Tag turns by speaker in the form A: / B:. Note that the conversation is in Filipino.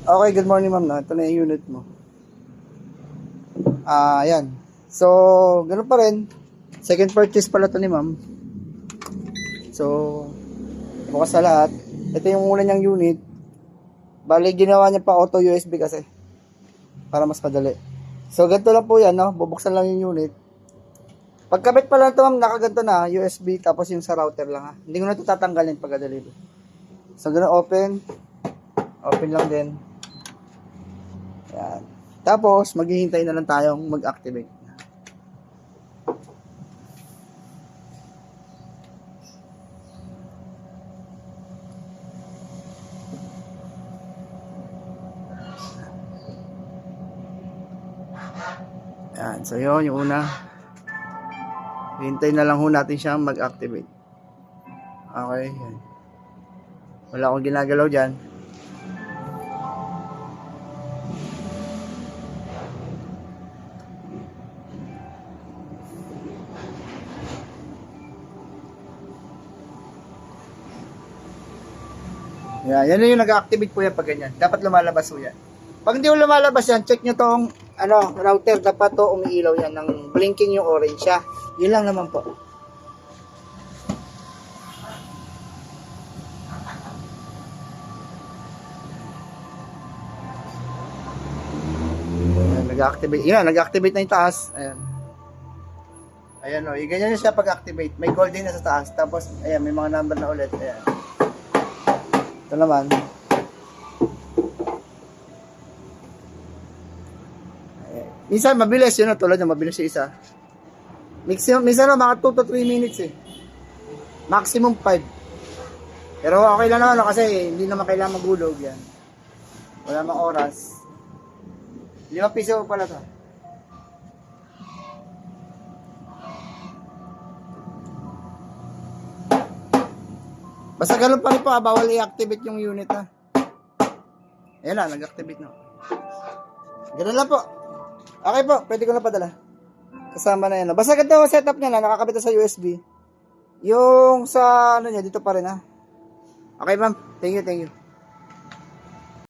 A: Okay, good morning ma'am. Ito na yung unit mo. Ayan. So, ganoon pa rin. Second purchase pala to ni ma'am. So, bukas sa lahat. Ito yung una niyang unit. Bali, ginawa niya pa auto USB kasi. Para mas madali. So, ganito lang po yan, no? Bubuksan lang yung unit. Pagkabit pa lang ito ma'am, nakaganto na. USB, tapos yung sa router lang ha. Hindi ko na ito tatanggalin pagka-deliver. So, ganoon open. Open lang din. Yan. Tapos, maghihintay na lang tayong mag-activate. Yan. So, yun, yung una. Hintay na lang ho natin siya mag-activate. Okay. Yan. Wala akong ginagalaw dyan. Yan yung nag-activate po yan pag ganyan. Dapat lumalabas po yan. Pag hindi mo lumalabas yan, check nyo tong router. Dapat to umiilaw yan ng blinking yung orange siya. Yun lang naman po. Nag-activate. Yan, nag-activate na yung taas. Ayan. Ayan o. Ganyan siya pag-activate. May gold din na sa taas. Tapos, ayan, may mga number na ulit. Ayan. Ito naman. Minsan mabilis yun, tulad yung mabilis yung isa. Minsan mga 2 to 3 minutes eh. Maximum 5. Pero okay lang naman kasi hindi naman kailangan magulog yan. Wala mang oras. 5 piso pala to. Basta ganun pa rin po, bawal i-activate yung unit ha. Ayan na, nag-activate na. Ganun lang po. Okay po, pwede ko na padala. Kasama na yan. Basta ganito ang setup niya na, nakakabit na sa USB. Yung sa ano niya, dito pa rin ha. Okay ma'am, thank you.